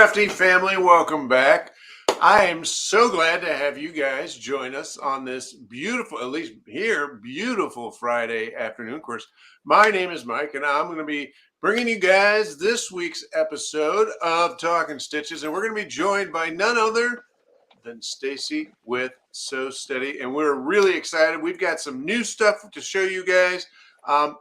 Crafty family, welcome back. I am so glad to have you guys join us on this beautiful, at least here, beautiful Friday afternoon. Of course, my name is Mike, and I'm going to be bringing you guys this week's episode of Talkin Stitches, and we're going to be joined by none other than Stacy with Sew Steady, and we're really excited. We've got some new stuff to show you guys.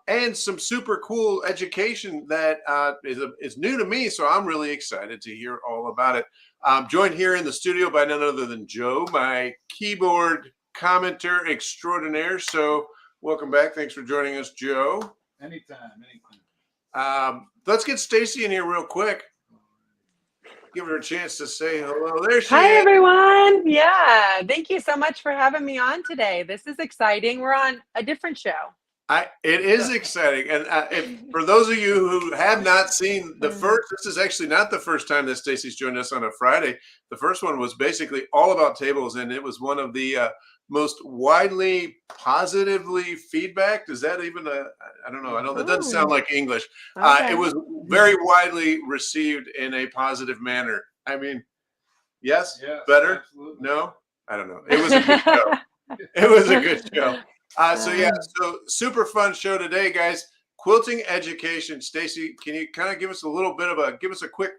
And some super cool education that is new to me, so I'm really excited to hear all about it. I'm joined here in the studio by none other than Joe, my keyboard commenter extraordinaire. So welcome back. Thanks for joining us, Joe. Anytime. Let's get Stacy in here real quick. Give her a chance to say hello. There she is. Hi, everyone. Yeah, thank you so much for having me on today. This is exciting. We're on a different show. It is exciting, and for those of you who have not seen the first, this is actually not the first time that Stacy's joined us on a Friday. The first one was basically all about tables, and it was one of the most widely positively feedbacked. Is that even I don't know. I don't. That doesn't sound like English. Okay. It was very widely received in a positive manner. I mean, yes, better. Absolutely. No, I don't know. It was a good show. It was a good show. So super fun show today, guys. Quilting education. Stacy, can you kind of give us a quick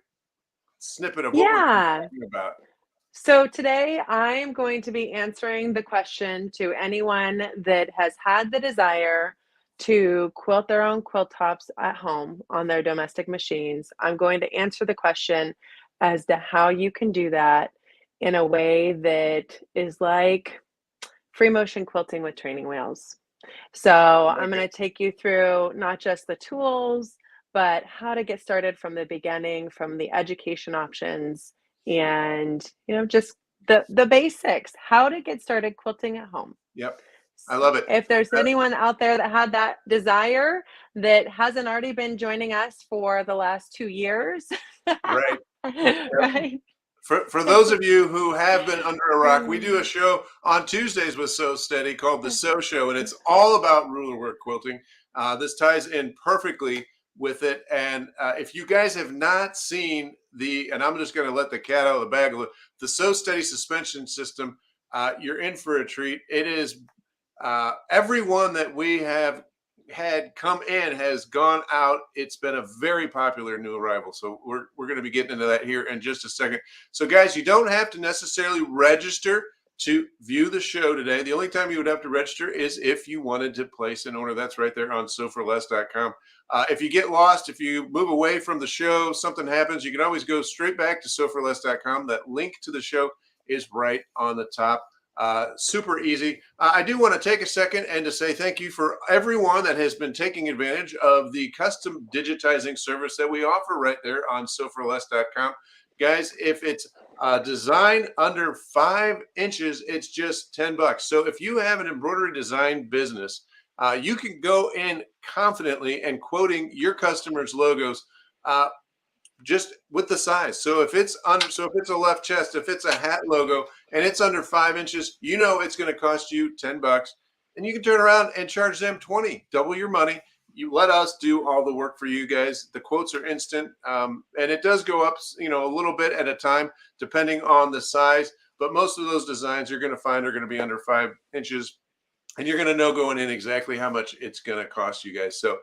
snippet of what we're talking about? So today I am going to be answering the question to anyone that has had the desire to quilt their own quilt tops at home on their domestic machines. I'm going to answer the question as to how you can do that in a way that is like free motion quilting with training wheels. So I'm going to take you through not just the tools, but how to get started from the beginning, from the education options, and just the basics, how to get started quilting at home. Yep. I love it. If there's anyone out there that had that desire that hasn't already been joining us for the last 2 years. Right. Right. For those of you who have been under a rock, we do a show on Tuesdays with Sew Steady called The Sew Show, and it's all about ruler work quilting. This ties in perfectly with it. And if you guys have not seen and I'm just going to let the cat out of the bag, the Sew Steady suspension system, you're in for a treat. It is everyone that we have had come in has gone out. It's been a very popular new arrival. So we're going to be getting into that here in just a second. So guys, you don't have to necessarily register to view the show today. The only time you would have to register is if you wanted to place an order. That's right there on sewforless.com. If you get lost, if you move away from the show, something happens, you can always go straight back to sewforless.com. That link to the show is right on the top. Super easy. I do want to take a second and to say thank you for everyone that has been taking advantage of the custom digitizing service that we offer right there on sewforless.com. Guys, if it's design under 5 inches, it's just $10. So if you have an embroidery design business, you can go in confidently and quoting your customers' logos just with the size. So if it's a left chest, if it's a hat logo and it's under 5 inches, it's going to cost you $10, and you can turn around and charge them $20, double your money. You let us do all the work for you guys. The quotes are instant, and it does go up, a little bit at a time depending on the size. But most of those designs you're going to find are going to be under 5 inches, and you're going to know going in exactly how much it's going to cost you guys. So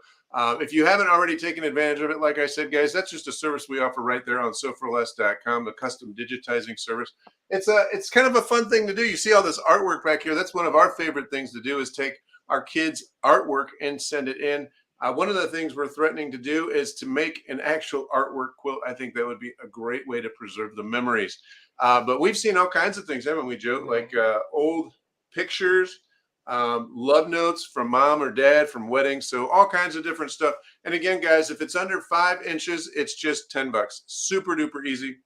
if you haven't already taken advantage of it, like I said, guys, that's just a service we offer right there on sewforless.com, a custom digitizing service. It's kind of a fun thing to do. You see all this artwork back here. That's one of our favorite things to do, is take our kids' artwork and send it in. One of the things we're threatening to do is to make an actual artwork quilt. I think that would be a great way to preserve the memories. But we've seen all kinds of things, haven't we, Joe? Like old pictures, love notes from mom or dad from weddings. So all kinds of different stuff. And again, guys, if it's under 5 inches, it's just $10. Super duper easy.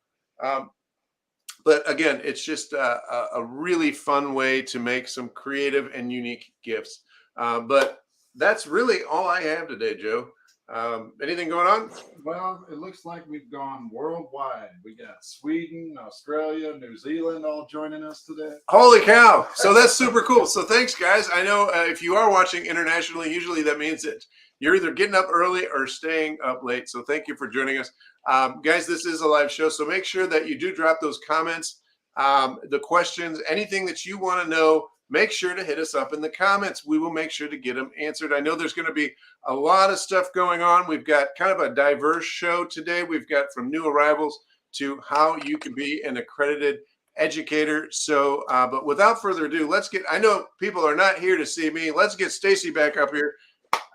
But again, it's just a really fun way to make some creative and unique gifts. But that's really all I have today, Joe. Anything going on? Well, it looks like we've gone worldwide. We got Sweden, Australia, New Zealand all joining us today. Holy cow. So that's super cool. So thanks, guys. I know if you are watching internationally, usually that means that You're either getting up early or staying up late. So thank you for joining us. Guys, this is a live show, so make sure that you do drop those comments, the questions, anything that you want to know. Make sure to hit us up in the comments. We will make sure to get them answered. I know there's going to be a lot of stuff going on. We've got kind of a diverse show today. We've got from new arrivals to how you can be an accredited educator. So, but without further ado, let's get, I know people are not here to see me. Let's get Stacy back up here.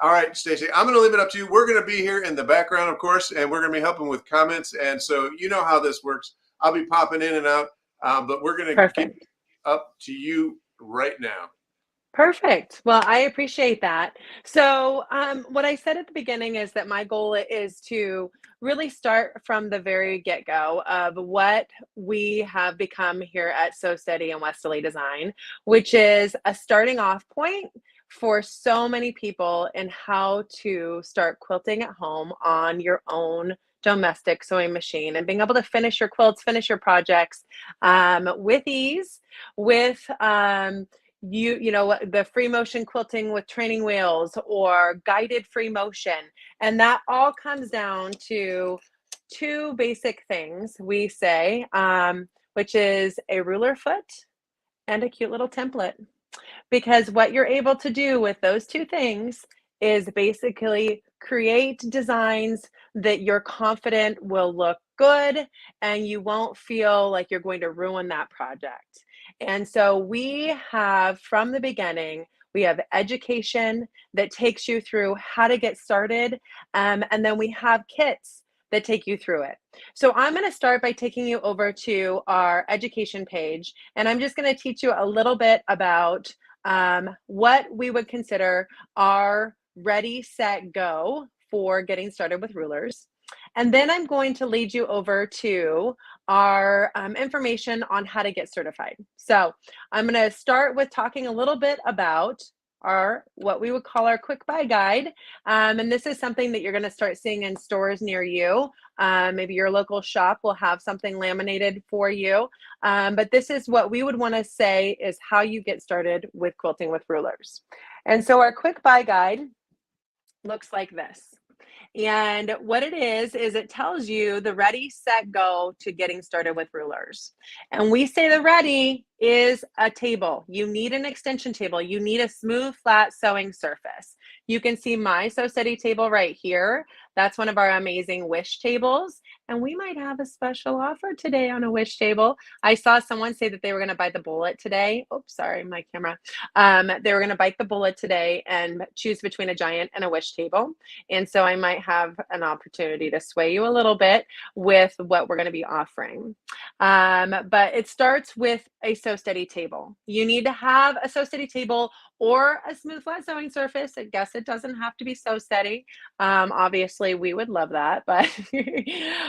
All right, Stacy, I'm going to leave it up to you. We're going to be here in the background, of course, and we're going to be helping with comments. And so you know how this works. I'll be popping in and out, but we're going to get up to you right now. Perfect. Well, I appreciate that. So, what I said at the beginning is that my goal is to really start from the very get-go of what we have become here at So Steady and Westerly Design, which is a starting off point for so many people in how to start quilting at home on your own domestic sewing machine and being able to finish your quilts, finish your projects with ease, with you know, the free motion quilting with training wheels or guided free motion. And that all comes down to two basic things we say, which is a ruler foot and a cute little template. Because what you're able to do with those two things is basically create designs that you're confident will look good and you won't feel like you're going to ruin that project. And so we have, from the beginning, we have education that takes you through how to get started, and then we have kits that take you through it. So I'm going to start by taking you over to our education page, and I'm just going to teach you a little bit about what we would consider our ready, set, go for getting started with rulers. And then I'm going to lead you over to our information on how to get certified. So I'm going to start with talking a little bit about our what we would call our quick buy guide. And this is something that you're going to start seeing in stores near you. Maybe your local shop will have something laminated for you. But this is what we would want to say is how you get started with quilting with rulers. And so our quick buy guide looks like this. And what it is it tells you the ready, set, go to getting started with rulers. And we say the ready is a table. You need an extension table. You need a smooth, flat sewing surface. You can see my So Steady table right here. That's one of our amazing wish tables. And we might have a special offer today on a wish table. I saw someone say that they were going to bite the bullet today. Oops, sorry, my camera. They were going to bite the bullet today and choose between a giant and a wish table. And so I might have an opportunity to sway you a little bit with what we're going to be offering. But it starts with a So Steady table. You need to have a So Steady table or a smooth flat sewing surface. I guess it doesn't have to be So Steady. Obviously we would love that, but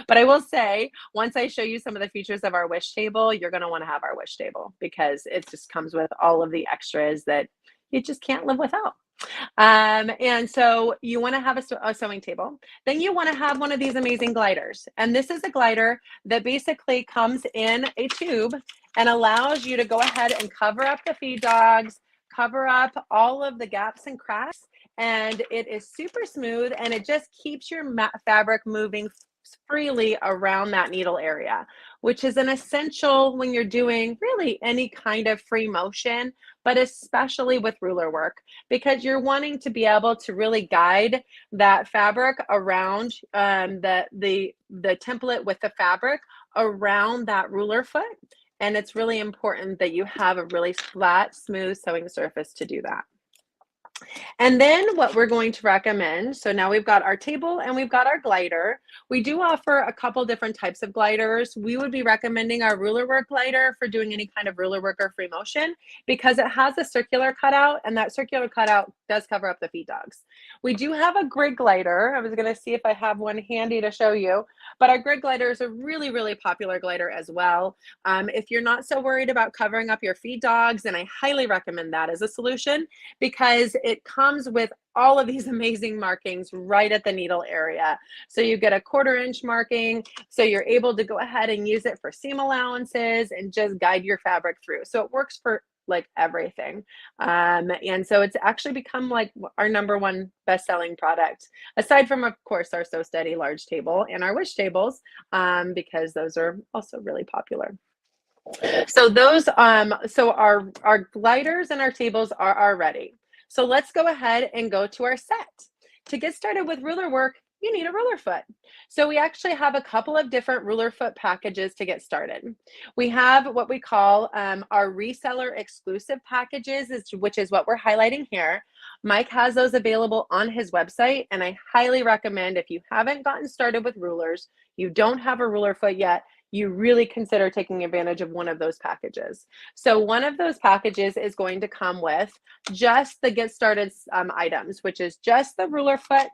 but I will say once I show you some of the features of our wish table, you're going to want to have our wish table because it just comes with all of the extras that you just can't live without. And so you want to have a sewing table. Then you want to have one of these amazing gliders. And this is a glider that basically comes in a tube and allows you to go ahead and cover up the feed dogs, cover up all of the gaps and cracks. And it is super smooth and it just keeps your fabric moving freely around that needle area, which is an essential when you're doing really any kind of free motion, but especially with ruler work, because you're wanting to be able to really guide that fabric around the template with the fabric around that ruler foot. And it's really important that you have a really flat, smooth sewing surface to do that. And then what we're going to recommend, so now we've got our table and we've got our glider. We do offer a couple different types of gliders. We would be recommending our ruler work glider for doing any kind of ruler work or free motion because it has a circular cutout and that circular cutout does cover up the feed dogs. We do have a grid glider. I was going to see if I have one handy to show you, but our grid glider is a really, really popular glider as well. If you're not so worried about covering up your feed dogs, then I highly recommend that as a solution because it comes with all of these amazing markings right at the needle area. So you get a 1/4 inch marking, so you're able to go ahead and use it for seam allowances and just guide your fabric through. So it works for like everything. And so it's actually become like our #1 best-selling product, aside from, of course, our So Steady large table and our Wish tables, because those are also really popular. So those, so our gliders and our tables are ready. So let's go ahead and go to our set. To get started with ruler work, you need a ruler foot. So we actually have a couple of different ruler foot packages to get started. We have what we call our reseller exclusive packages, which is what we're highlighting here. Mike has those available on his website, and I highly recommend, if you haven't gotten started with rulers, you don't have a ruler foot yet, you really consider taking advantage of one of those packages. So one of those packages is going to come with just the get started items, which is just the ruler foot,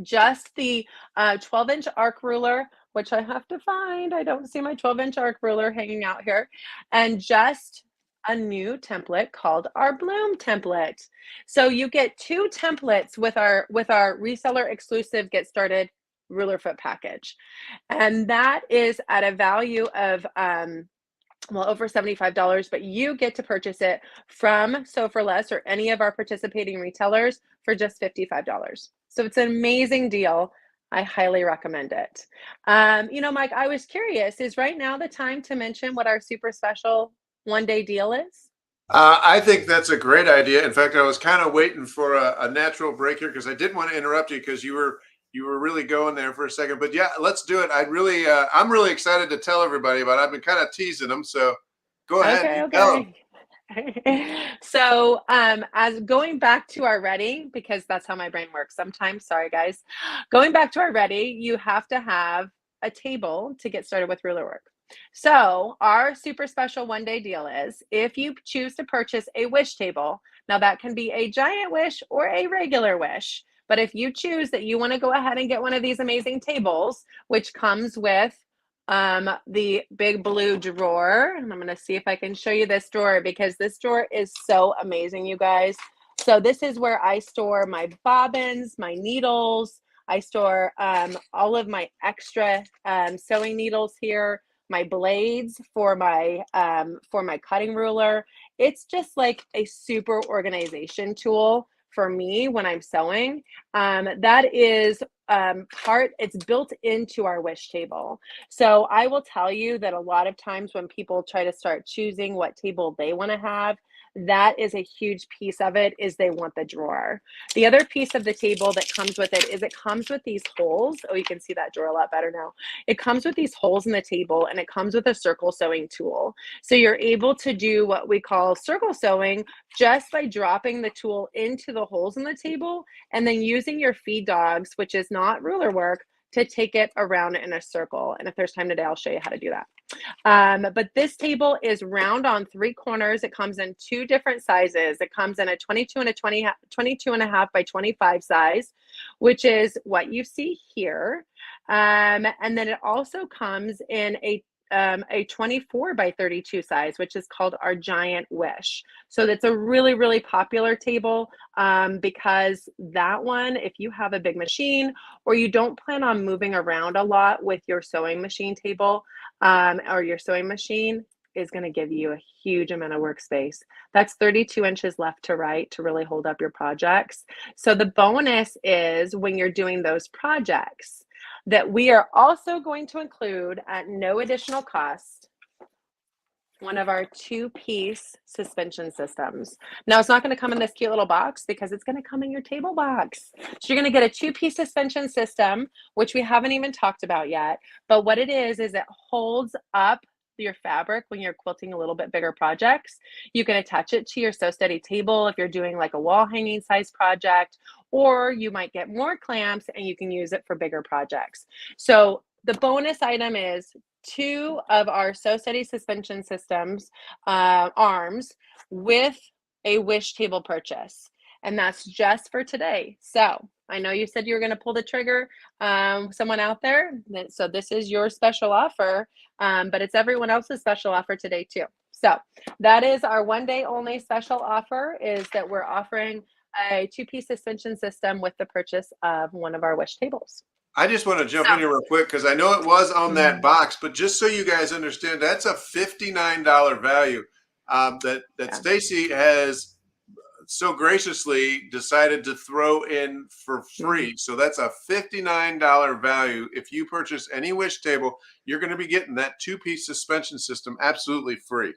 just the 12-inch arc ruler, which I have to find. I don't see my 12-inch arc ruler hanging out here, and just a new template called our Bloom template. So you get 2 templates with our reseller exclusive get started ruler foot package. And that is at a value of well, over $75, but you get to purchase it from Sew for Less or any of our participating retailers for just $55. So it's an amazing deal. I highly recommend it. You know, Mike, I was curious, is right now the time to mention what our super special one-day deal is? I think that's a great idea. In fact, I was kind of waiting for a natural break here because I didn't want to interrupt you because you were really going there for a second. But yeah, let's do it. I'm really excited to tell everybody about it. I've been kind of teasing them, so go ahead, Okay, you tell them. okay. So, as going back to our ready, because that's how my brain works sometimes. Sorry, guys. Going back to our ready, you have to have a table to get started with ruler work. So, our super special one-day deal is if you choose to purchase a Wish table, now that can be a giant Wish or a regular Wish. But if you choose that you want to go ahead and get one of these amazing tables, which comes with the big blue drawer, and I'm going to see if I can show you this drawer because this drawer is so amazing, you guys. So this is where I store my bobbins, my needles. I store all of my extra sewing needles here, my blades for my cutting ruler. It's just like a super organization tool for me when I'm sewing. That is it's built into our Wish table. So I will tell you that a lot of times when people try to start choosing what table they want to have, that is a huge piece of it, is they want the drawer. The other piece of the table that comes with it is it comes with these holes. Oh, you can see that drawer a lot better now. It comes with these holes in the table, and it comes with a circle sewing tool. So you're able to do what we call circle sewing just by dropping the tool into the holes in the table and then using your feed dogs, which is not ruler work, to take it around in a circle. And if there's time today, I'll show you how to do that. But this table is round on 3 corners. It comes in 2 different sizes. It comes in a 22 and a 22.5 by 25 size, which is what you see here. And then it also comes in a 24 by 32 size, which is called our Giant Wish. So that's a really, really popular table because that one, if you have a big machine or you don't plan on moving around a lot with your sewing machine table or your sewing machine, is going to give you a huge amount of workspace. That's 32 inches left to right to really hold up your projects. So the bonus is when you're doing those projects, that we are also going to include at no additional cost one of our 2-piece suspension systems. Now it's not going to come in this cute little box because it's going to come in your table box. So you're going to get a 2-piece suspension system, which we haven't even talked about yet. But what it is it holds up your fabric when you're quilting a little bit bigger projects. You can attach it to your Sew Steady table if you're doing like a wall hanging size project, or you might get more clamps and you can use it for bigger projects. So the bonus item is 2 of our Sew Steady suspension systems arms with a Wish table purchase. And that's just for today. So I know you said you were going to pull the trigger, someone out there. So this is your special offer, but it's everyone else's special offer today too. So that is our one day only special offer, is that we're offering a 2-piece suspension system with the purchase of one of our Wish tables. I just want to jump in here real quick because I know it was on that Mhm. box, but just so you guys understand, that's a $59 value. that Stacy has so graciously decided to throw in for free. So that's a $59 value. If you purchase any Wish table, you're going to be getting that 2-piece suspension system absolutely free.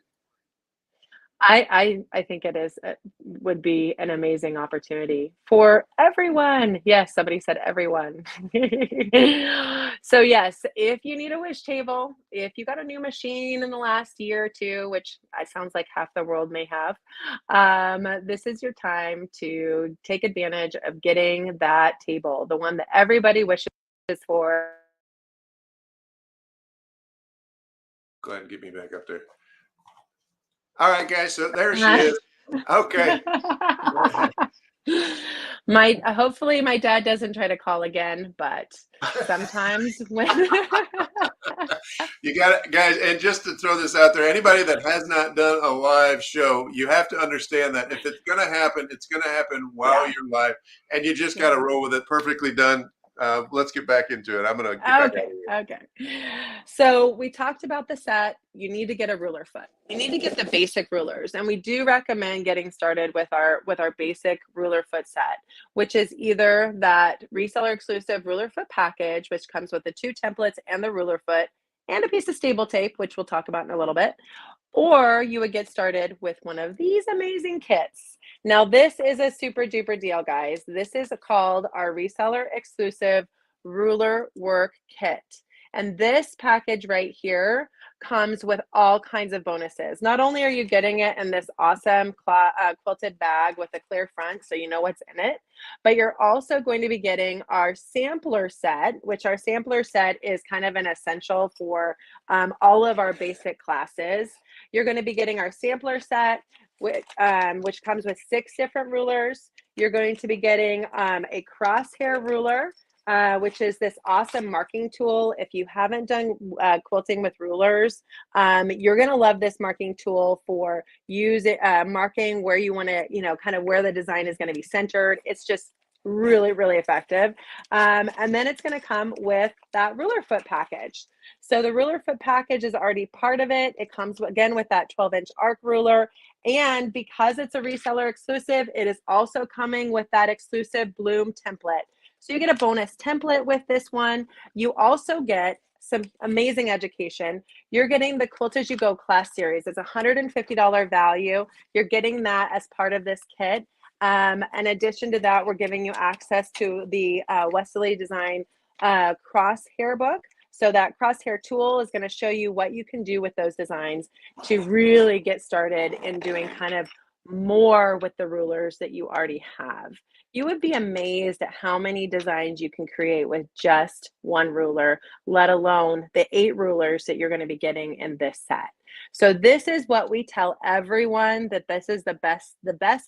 I think it is would be an amazing opportunity for everyone. Yes, somebody said everyone. So yes, if you need a Wish table, if you got a new machine in the last year or two, which sounds like half the world may have, this is your time to take advantage of getting that table, the one that everybody wishes for. Go ahead and get me back up there. All right, guys. So there she is. Okay. Go ahead. My hopefully my dad doesn't try to call again, but sometimes when You got it, guys. And just to throw this out there, anybody that has not done a live show, you have to understand that if it's going to happen, it's going to happen while Yeah. you're live, and you just got to roll with it. Perfectly done. Let's get back into it. I'm going to get back out of Okay, here. okay. So we talked about the set. You need to get a ruler foot. You need to get the basic rulers, and we do recommend getting started with our basic ruler foot set, which is either that reseller exclusive ruler foot package, which comes with the 2 templates and the ruler foot and a piece of stable tape, which we'll talk about in a little bit, or you would get started with one of these amazing kits. Now, this is a super duper deal, guys. This is called our reseller exclusive ruler work kit. And this package right here comes with all kinds of bonuses. Not only are you getting it in this awesome quilted bag with a clear front, so you know what's in it, but you're also going to be getting our sampler set, which our sampler set is kind of an essential for all of our basic classes. You're going to be getting our sampler set, which comes with 6 different rulers. You're going to be getting a crosshair ruler, which is this awesome marking tool. If you haven't done quilting with rulers, you're going to love this marking tool for marking where you want to, kind of where the design is going to be centered. It's just really, really effective. And then it's going to come with that ruler foot package. So the ruler foot package is already part of it. It comes again with that 12-inch arc ruler. And because it's a reseller exclusive, it is also coming with that exclusive bloom template. So you get a bonus template with this one. You also get some amazing education. You're getting the Quilt As You Go class series. It's a $150 value. You're getting that as part of this kit. In addition to that, we're giving you access to the Wesley Design crosshair book. So that crosshair tool is going to show you what you can do with those designs to really get started in doing kind of more with the rulers that you already have. You would be amazed at how many designs you can create with just one ruler, let alone the 8 rulers that you're going to be getting in this set. So this is what we tell everyone, that this is the best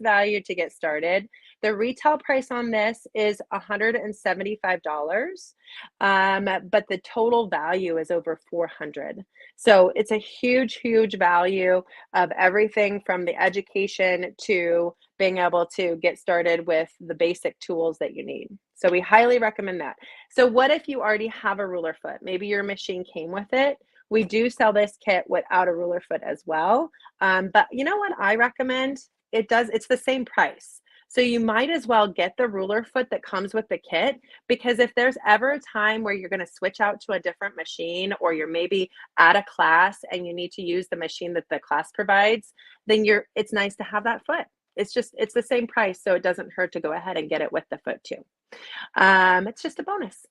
value to get started. The retail price on this is $175, but the total value is over $400. So it's a huge, huge value of everything from the education to being able to get started with the basic tools that you need. So we highly recommend that. So what if you already have a ruler foot? Maybe your machine came with it. We do sell this kit without a ruler foot as well. But you know what I recommend? It's the same price. So you might as well get the ruler foot that comes with the kit, because if there's ever a time where you're going to switch out to a different machine, or you're maybe at a class and you need to use the machine that the class provides, then it's nice to have that foot. It's the same price, so it doesn't hurt to go ahead and get it with the foot too. It's just a bonus.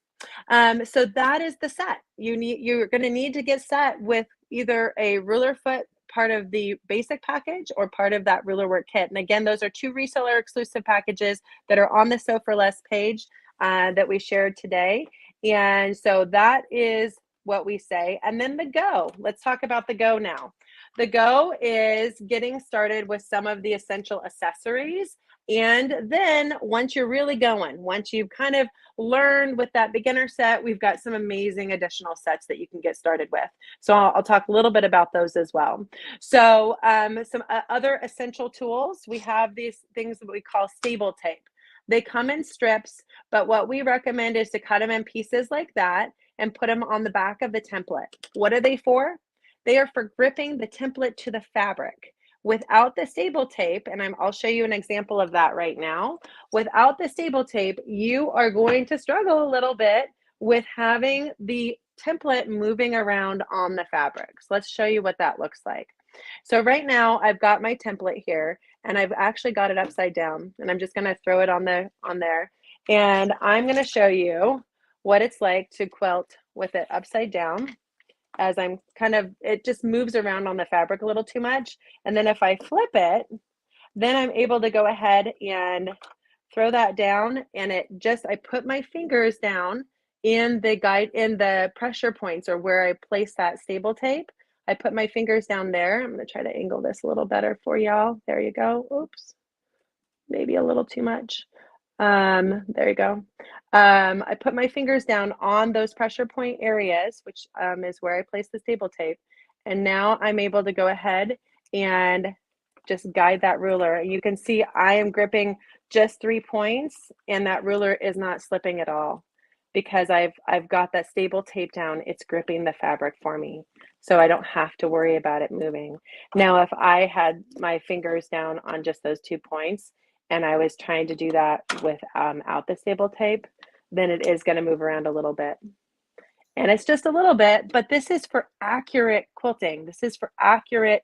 So that is the set. You're going to need to get set with either a ruler foot part of the basic package or part of that ruler work kit. And again, those are 2 reseller exclusive packages that are on the Sew for Less page that we shared today. And so that is what we say. And then the go. Let's talk about the go now. The go is getting started with some of the essential accessories. And then once you're really going, once you've kind of learned with that beginner set, we've got some amazing additional sets that you can get started with. So I'll talk a little bit about those as well. So some other essential tools, we have these things that we call stable tape. They come in strips, but what we recommend is to cut them in pieces like that and put them on the back of the template. What are they for? They are for gripping the template to the fabric. Without the staple tape, and I'll show you an example of that right now. Without the staple tape, you are going to struggle a little bit with having the template moving around on the fabric. So let's show you what that looks like. So right now I've got my template here and I've actually got it upside down, and I'm just going to throw it on there. And I'm going to show you what it's like to quilt with it upside down, as I'm it just moves around on the fabric a little too much. And then if I flip it, then I'm able to go ahead and throw that down, and I put my fingers down in the pressure points, or where I place that staple tape. I put my fingers down there. I'm going to try to angle this a little better for y'all. There you go. Oops, maybe a little too much. There you go. I put my fingers down on those pressure point areas, which is where I place the staple tape. And now I'm able to go ahead and just guide that ruler. You can see I am gripping just 3 points, and that ruler is not slipping at all because I've got that staple tape down. It's gripping the fabric for me, so I don't have to worry about it moving. Now, if I had my fingers down on just those 2 points and I was trying to do that without the staple tape, then it is going to move around a little bit. And it's just a little bit, but this is for accurate quilting. This is for accurate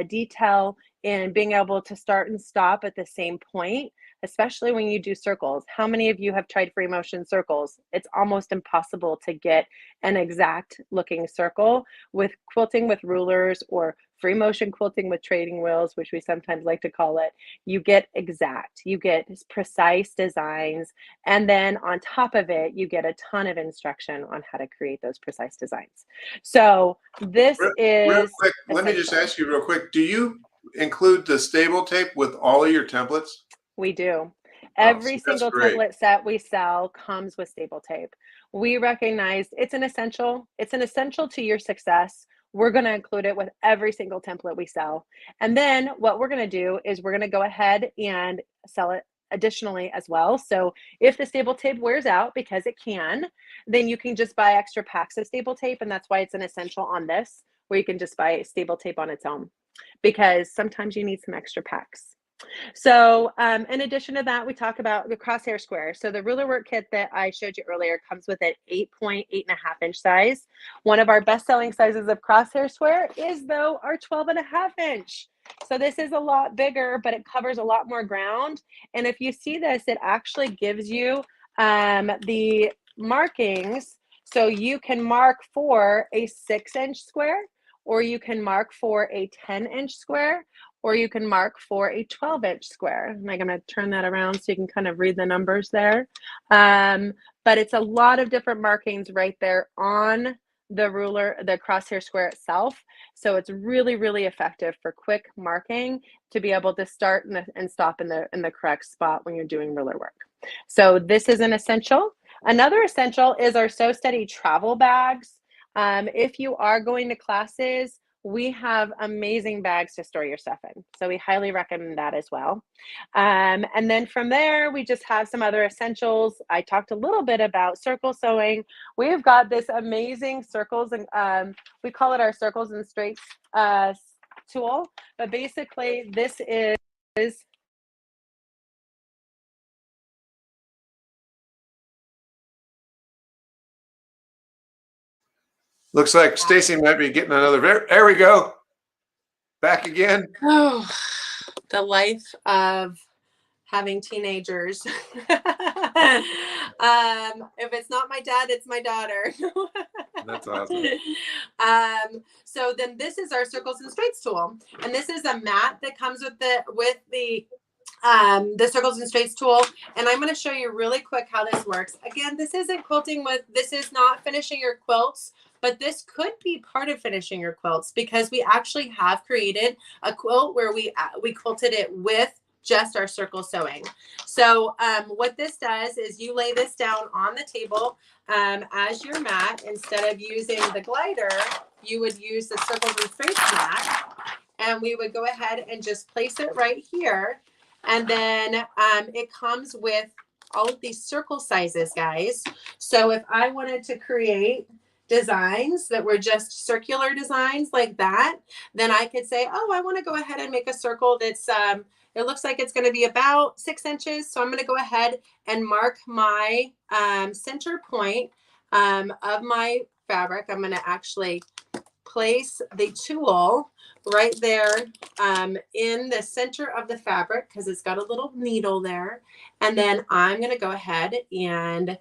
detail in being able to start and stop at the same point, especially when you do circles. How many of you have tried free motion circles? It's almost impossible to get an exact looking circle with quilting with rulers, or free motion quilting with trading wheels, which we sometimes like to call it. You get exact, you get precise designs, and then on top of it, you get a ton of instruction on how to create those precise designs. So this Real is quick, let me just ask you real quick, do you include the stable tape with all of your templates? We do. Oh, Every see, that's single great. template set we sell comes with staple tape. We recognize it's an essential. It's an essential to your success. We're going to include it with every single template we sell. And then what we're going to do is we're going to go ahead and sell it additionally as well. So if the staple tape wears out, because it can, then you can just buy extra packs of staple tape. And that's why it's an essential on this, where you can just buy staple tape on its own, because sometimes you need some extra packs. So in addition to that, we talk about the crosshair square. So the ruler work kit that I showed you earlier comes with an 8.8.5-inch size. One of our best-selling sizes of crosshair square is, though, our 12.5-inch. So this is a lot bigger, but it covers a lot more ground. And if you see this, it actually gives you the markings. So you can mark for a 6-inch square, or you can mark for a 10-inch square, or you can mark for a 12-inch square. I'm going to turn that around so you can kind of read the numbers there. But it's a lot of different markings right there on the ruler, the crosshair square itself. So it's really, really effective for quick marking, to be able to start and stop in the correct spot when you're doing ruler work. So this is an essential. Another essential is our Sew Steady travel bags. If you are going to classes, we have amazing bags to store your stuff in. So we highly recommend that as well. And then from there, we just have some other essentials. I talked a little bit about circle sewing. We've got this amazing circles, and we call it our circles and straights tool. But basically, this is Looks like Stacy might be getting another. There we go. Back again. Oh, the life of having teenagers. If it's not my dad, it's my daughter. That's awesome. So then this is our circles and straights tool, and this is a mat that comes with the circles and straights tool. And I'm going to show you really quick how this works. Again, this isn't this is not finishing your quilts, but this could be part of finishing your quilts, because we actually have created a quilt where we quilted it with just our circle sewing. So what this does is you lay this down on the table as your mat. Instead of using the glider, you would use the circles and straights mat, and we would go ahead and just place it right here. And then it comes with all of these circle sizes, guys. So if I wanted to create designs that were just circular designs like that, then I could say, oh, I want to go ahead and make a circle that's it looks like it's going to be about 6 inches. So I'm going to go ahead and mark my center point of my fabric. I'm going to actually place the tool right there in the center of the fabric because it's got a little needle there. And then I'm going to go ahead and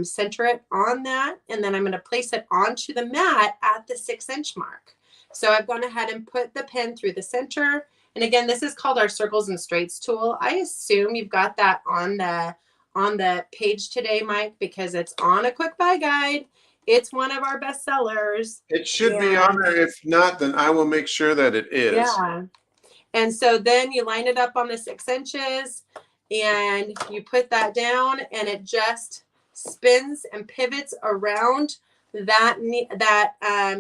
center it on that. And then I'm going to place it onto the mat at the 6-inch mark. So I've gone ahead and put the pin through the center. And again, this is called our circles and straights tool. I assume you've got that on the page today, Mike, because it's on a quick buy guide. It's one of our best sellers. It should be on there. If not, then I will make sure that it is. Yeah. And so then you line it up on the 6 inches and you put that down and it just spins and pivots around that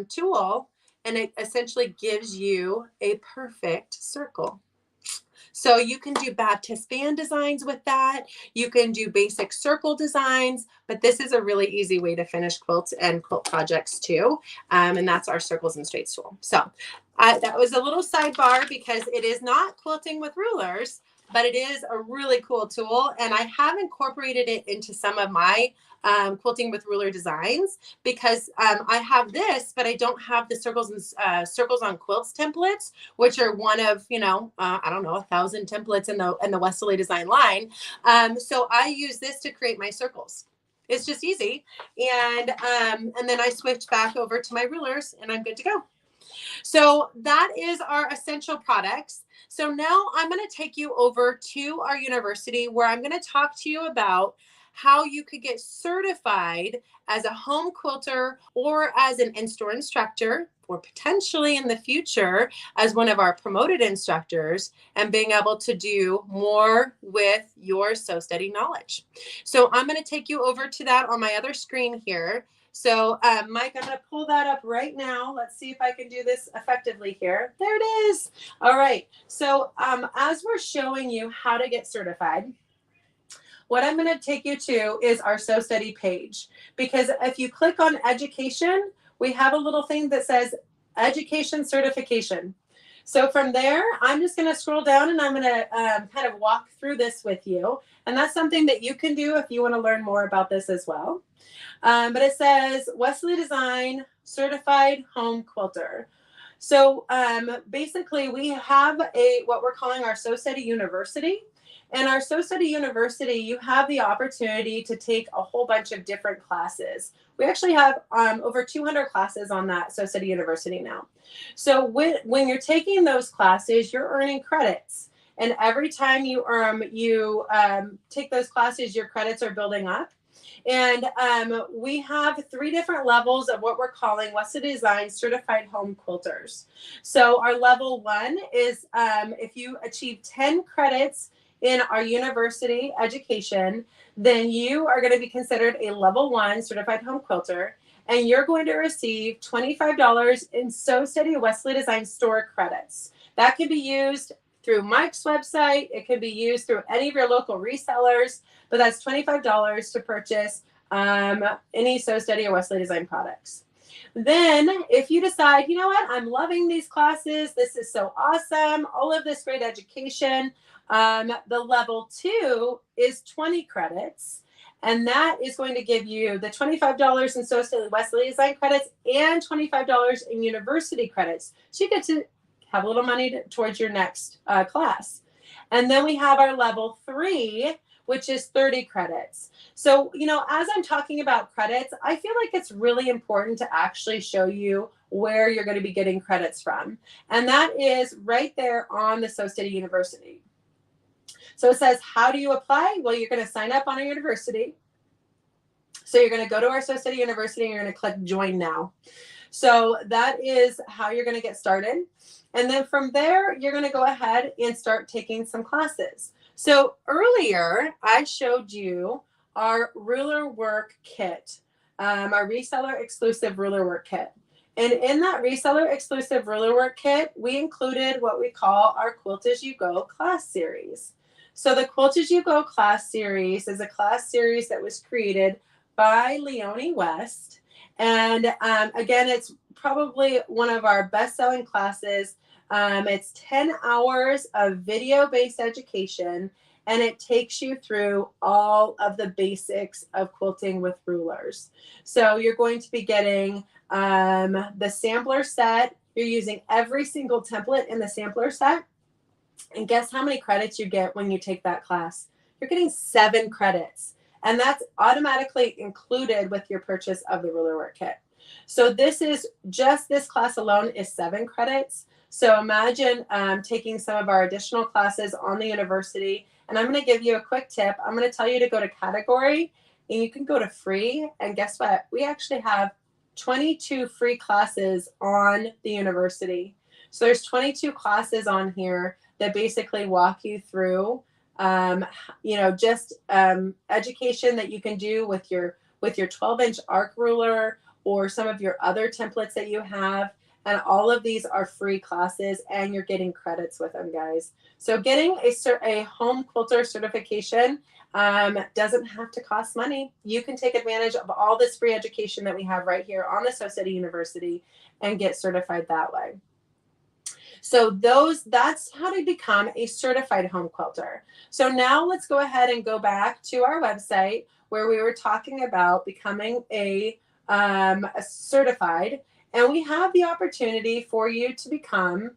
tool, and it essentially gives you a perfect circle. So you can do Baptist band designs with that. You can do basic circle designs, but this is a really easy way to finish quilts and quilt projects too. And that's our circles and straights tool. So that was a little sidebar because it is not quilting with rulers, but it is a really cool tool. And I have incorporated it into some of my quilting with ruler designs because I have this, but I don't have the circles and circles on quilts templates, which are one of, I don't know, 1,000 templates in the Westerly design line. So I use this to create my circles. It's just easy. And then I switched back over to my rulers and I'm good to go. So that is our essential products. So now I'm going to take you over to our university where I'm going to talk to you about how you could get certified as a home quilter or as an in-store instructor, or potentially in the future as one of our promoted instructors, and being able to do more with your Sew Steady knowledge. So I'm going to take you over to that on my other screen here. So Mike, I'm going to pull that up right now. Let's see if I can do this effectively here. There it is. All right. So as we're showing you how to get certified, what I'm going to take you to is our Sew Steady page, because if you click on education, we have a little thing that says education certification. So from there, I'm just going to scroll down and I'm going to kind of walk through this with you. And that's something that you can do if you want to learn more about this as well. But it says Westerly Design Certified Home Quilter. So basically we have what we're calling our Sew Steady University. And our Sew Steady University, you have the opportunity to take a whole bunch of different classes. We actually have over 200 classes on that Sew Steady University now. So when you're taking those classes, you're earning credits. And every time you take those classes, your credits are building up. And we have 3 different levels of what we're calling Westerly Design Certified Home Quilters. So our level 1 is if you achieve 10 credits in our university education, then you are going to be considered a level 1 certified home quilter, and you're going to receive $25 in Sew Steady Westerly Design store credits. That can be used through Mike's website. It can be used through any of your local resellers, but that's $25 to purchase any Sew Steady or Westerly Design products. Then if you decide, you know what, I'm loving these classes, this is so awesome, all of this great education, the level 2 is 20 credits, and that is going to give you the $25 in Sew Steady Westerly Design credits and $25 in university credits. So you get to have a little money towards your next class. And then we have our level 3, which is 30 credits. So, as I'm talking about credits, I feel like it's really important to actually show you where you're going to be getting credits from. And that is right there on the Sew Steady University. So it says, how do you apply? Well, you're going to sign up on our university. So you're going to go to our Sew Steady University and you're going to click join now. So that is how you're going to get started. And then from there, you're going to go ahead and start taking some classes. So earlier, I showed you our ruler work kit, our reseller exclusive ruler work kit. And in that reseller exclusive ruler work kit, we included what we call our Quilt As You Go class series. So the Quilt As You Go class series is a class series that was created by Leonie West. And again, it's probably one of our best-selling classes. It's 10 hours of video-based education, and it takes you through all of the basics of quilting with rulers. So you're going to be getting the sampler set. You're using every single template in the sampler set. And guess how many credits you get when you take that class? You're getting 7 credits. And that's automatically included with your purchase of the ruler work kit. So this class alone is 7 credits. So imagine taking some of our additional classes on the university. And I'm going to give you a quick tip. I'm going to tell you to go to category, and you can go to free. And guess what? We actually have 22 free classes on the university. So there's 22 classes on here that basically walk you through education that you can do with your 12-inch arc ruler or some of your other templates that you have. And all of these are free classes, and you're getting credits with them, guys. So getting a home quilter certification doesn't have to cost money. You can take advantage of all this free education that we have right here on the Sioux City University and get certified that way. So that's how to become a certified home quilter. So now let's go ahead and go back to our website where we were talking about becoming a certified, and we have the opportunity for you to become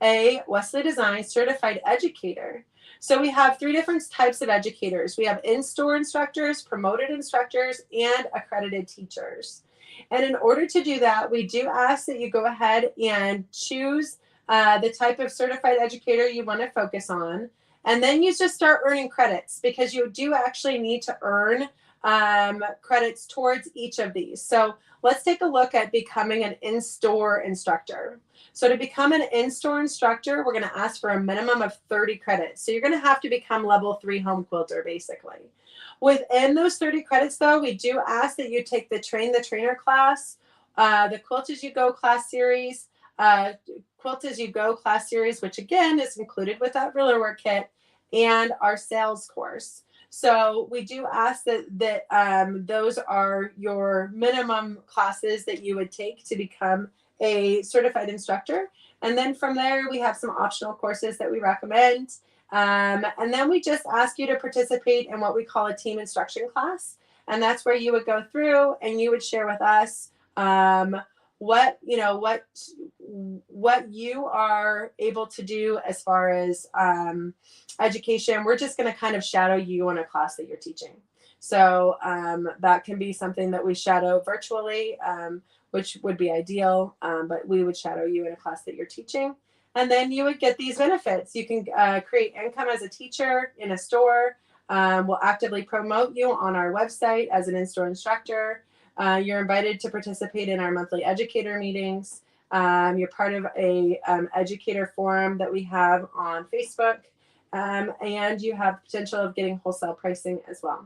a Wesley Design certified educator. So we have 3 different types of educators. We have in-store instructors, promoted instructors, and accredited teachers. And in order to do that, we do ask that you go ahead and choose the type of certified educator you want to focus on. And then you just start earning credits, because you do actually need to earn credits towards each of these. So let's take a look at becoming an in-store instructor. So to become an in-store instructor, we're going to ask for a minimum of 30 credits. So you're going to have to become level 3 home quilter, basically. Within those 30 credits, though, we do ask that you take the Train the Trainer class, the Quilt As You Go class series, Quilt As You Go class series, which again is included with that ruler work kit, and our sales course. So we do ask that those are your minimum classes that you would take to become a certified instructor. And then from there, we have some optional courses that we recommend. And then we just ask you to participate in what we call a team instruction class. And that's where you would go through and you would share with us what you are able to do as far as education. We're just going to kind of shadow you on a class that you're teaching. So that can be something that we shadow virtually, which would be ideal, but we would shadow you in a class that you're teaching. And then you would get these benefits. You can create income as a teacher in a store. We'll actively promote you on our website as an in-store instructor. You're invited to participate in our monthly educator meetings. You're part of a educator forum that we have on Facebook. And you have potential of getting wholesale pricing as well.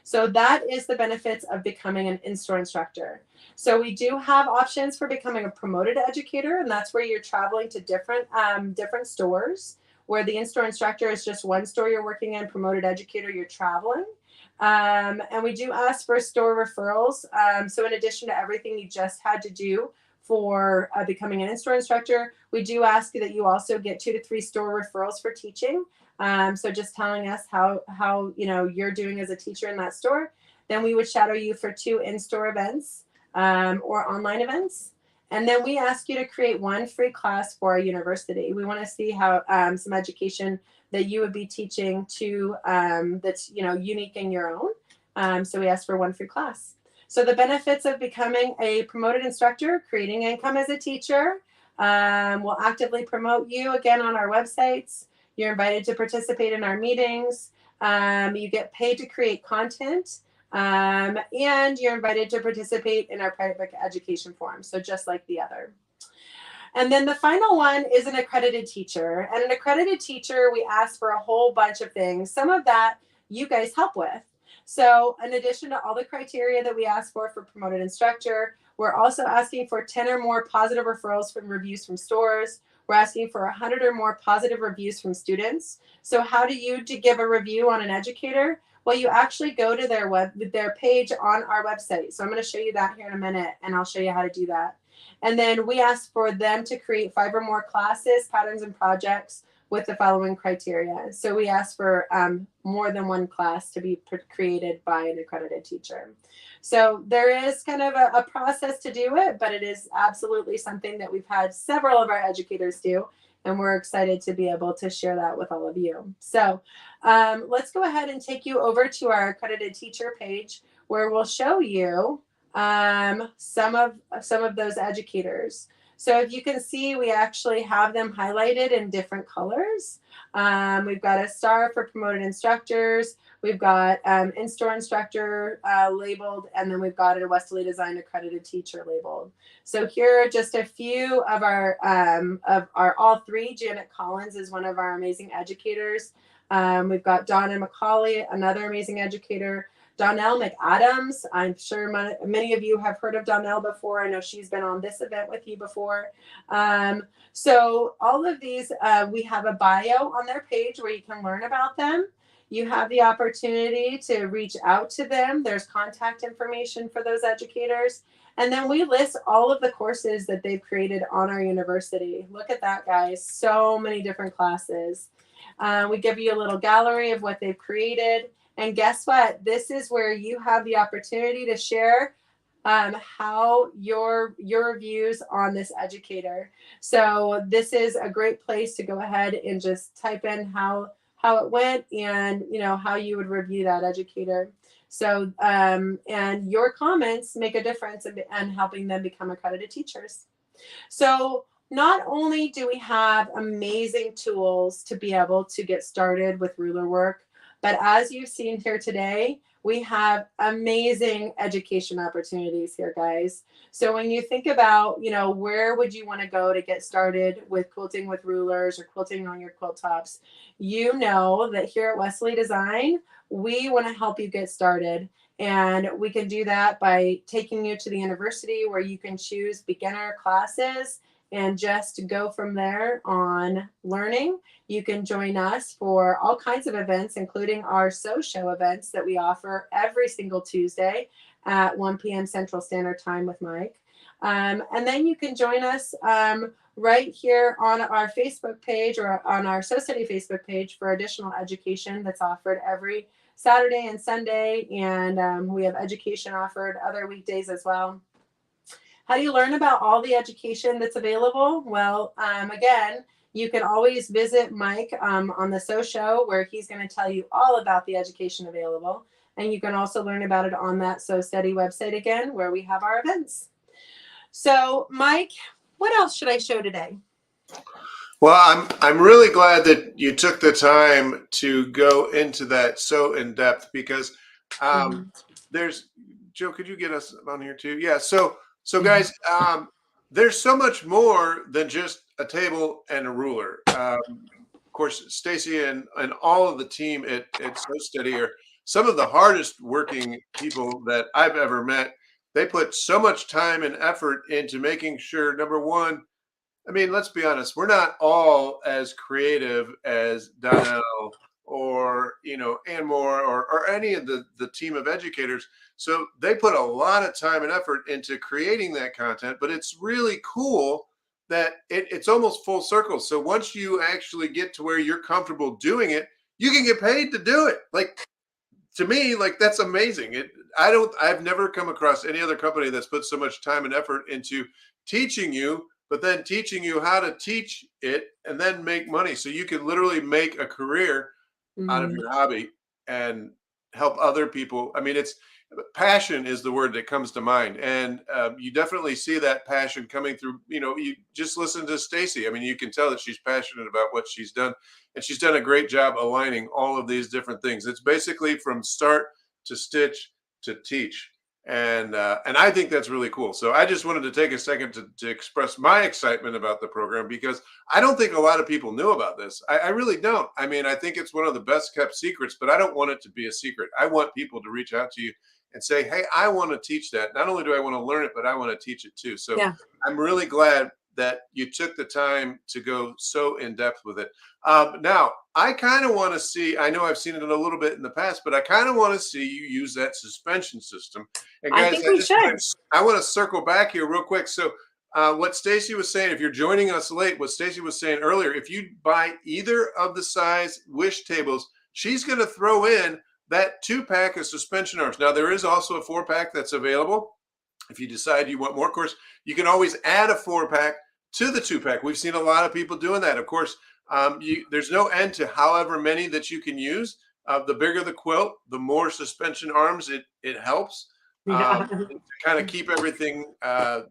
So that is the benefits of becoming an in-store instructor. So we do have options for becoming a promoted educator, and that's where you're traveling to different stores, where the in-store instructor is just one store you're working in, promoted educator, you're traveling. And we do ask for store referrals. So in addition to everything you just had to do for becoming an in-store instructor, we do ask that you also get 2 to 3 store referrals for teaching. So just telling us how you're doing as a teacher in that store. Then we would shadow you for 2 in-store events or online events. And then we ask you to create 1 free class for our university. We want to see how some education that you would be teaching to that's unique in your own. So we ask for 1 free class. So the benefits of becoming a promoted instructor: creating income as a teacher. We'll actively promote you again on our websites. You're invited to participate in our meetings. You get paid to create content. And you're invited to participate in our private education forum. So just like the other. And then the final one is an accredited teacher. And an accredited teacher, we ask for a whole bunch of things. Some of that you guys help with. So in addition to all the criteria that we ask for promoted instructor, we're also asking for 10 or more positive referrals from reviews from stores. We're asking for 100 or more positive reviews from students. So how do you give a review on an educator? Well, you actually go to their page on our website. So I'm going to show you that here in a minute, and I'll show you how to do that. And then we ask for them to create 5 or more classes, patterns, and projects with the following criteria. So we ask for more than one class to be created by an accredited teacher. So there is kind of a process to do it, but it is absolutely something that we've had several of our educators do. And we're excited to be able to share that with all of you. So let's go ahead and take you over to our accredited teacher page, where we'll show you some of those educators. So if you can see, we actually have them highlighted in different colors. We've got a star for promoted instructors. We've got in-store instructor labeled, and then we've got a Westerly Design accredited teacher labeled. So here are just a few of our all 3. Janet Collins is one of our amazing educators. We've got Donna McCauley, another amazing educator. Donnell McAdams, I'm sure many of you have heard of Donnell before. I know she's been on this event with you before. So all of these, we have a bio on their page where you can learn about them. You have the opportunity to reach out to them. There's contact information for those educators. And then we list all of the courses that they've created on our university. Look at that, guys. So many different classes. We give you a little gallery of what they've created. And guess what? This is where you have the opportunity to share how your views on this educator. So this is a great place to go ahead and just type in how it went, and how you would review that educator. So and your comments make a difference in helping them become accredited teachers. So not only do we have amazing tools to be able to get started with ruler work, but as you've seen here today, we have amazing education opportunities here, guys. So when you think about, where would you want to go to get started with quilting with rulers or quilting on your quilt tops, you know that here at Westerly Design, we want to help you get started. And we can do that by taking you to the university, where you can choose beginner classes and just go from there on learning. You can join us for all kinds of events, including our show events that we offer every single Tuesday at 1 p.m. Central Standard Time with Mike. And then you can join us right here on our Facebook page, or on our Society Facebook page, for additional education that's offered every Saturday and Sunday. And we have education offered other weekdays as well. How do you learn about all the education that's available? Well, again, you can always visit Mike on the show, where he's going to tell you all about the education available. And you can also learn about it on that So Steady website again, where we have our events. So, Mike, what else should I show today? Well, I'm really glad that you took the time to go into that so in depth, because there's, Joe, could you get us on here too? Yeah. So guys, there's so much more than just a table and a ruler. Of course, Stacy and all of the team at So Steady are some of the hardest working people that I've ever met. They put so much time and effort into making sure, number one, I mean, let's be honest, we're not all as creative as Donnell or, Ann Moore or any of the team of educators. So they put a lot of time and effort into creating that content, but it's really cool that it's almost full circle. So once you actually get to where you're comfortable doing it, you can get paid to do it. Like, to me, like, that's amazing. I've never come across any other company that's put so much time and effort into teaching you, but then teaching you how to teach it and then make money. So you can literally make a career out of your hobby and help other people. I mean, passion is the word that comes to mind. And you definitely see that passion coming through. You just listen to Stacy. I mean, you can tell that she's passionate about what she's done. And she's done a great job aligning all of these different things. It's basically from start to stitch to teach. And I think that's really cool. So I just wanted to take a second to express my excitement about the program, because I don't think a lot of people knew about this. I really don't. I mean, I think it's one of the best kept secrets, but I don't want it to be a secret. I want people to reach out to you and say, hey, I want to teach that. Not only do I want to learn it, but I want to teach it too. So yeah. I'm really glad that you took the time to go so in depth with it. Now, I kind of want to see, I know I've seen it a little bit in the past, but I kind of want to see you use that suspension system. And I guys, think we should. I want to circle back here real quick. So what Stacy was saying, if you're joining us late, what Stacy was saying earlier, if you buy either of the size wish tables, she's going to throw in that 2-pack of suspension arms. Now, there is also a 4-pack that's available. If you decide you want more, of course, you can always add a 4-pack to the 2-pack. We've seen a lot of people doing that. Of course, there's no end to however many that you can use. The bigger the quilt, the more suspension arms it helps Yeah. to kind of keep everything. I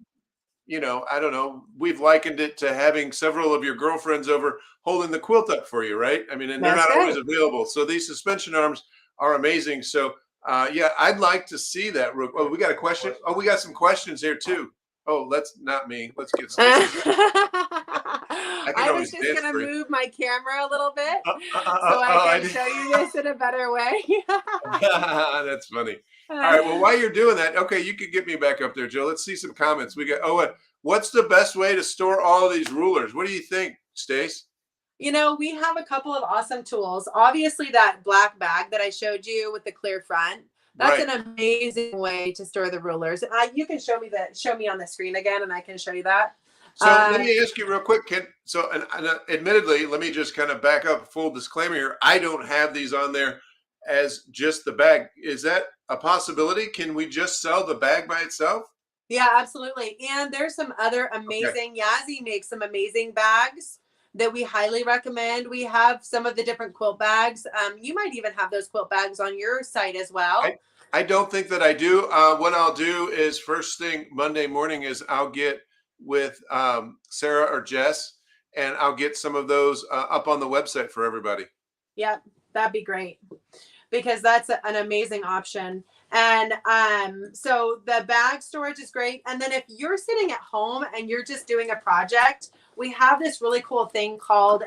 don't know. We've likened it to having several of your girlfriends over holding the quilt up for you, right? I mean, and they're That's not always right. available. So these suspension arms are amazing. So yeah, I'd like to see that. Oh, we got a question. Oh, we got some questions here too. Oh, not me. Let's get Stacy. I can I was always just dance gonna for you. move my camera a little bit so Oh, I I can show you this in a better way. That's funny. All right. Well, while you're doing that, okay, you could get me back up there, Joe. Let's see some comments. We got. Oh, what's the best way to store all of these rulers? What do you think, Stace? You know, we have a couple of awesome tools. Obviously, that black bag that I showed you with the clear front. That's Right. an amazing way to store the rulers. You can show me on the screen again, and I can show you that. So let me ask you real quick, Ken. So, and admittedly, let me just kind of back up. Full disclaimer here: I don't have these on there as just the bag. Is that a possibility? Can we just sell the bag by itself? Yeah, absolutely. And there's some other amazing, Yazzie makes some amazing bags that we highly recommend. We have some of the different quilt bags. You might even have those quilt bags on your site as well. I don't think that I do. What I'll do is first thing Monday morning is I'll get with Sarah or Jess, and I'll get some of those up on the website for everybody. Yep, that'd be great because that's an amazing option. And so the bag storage is great. And then if you're sitting at home and you're just doing a project, we have this really cool thing called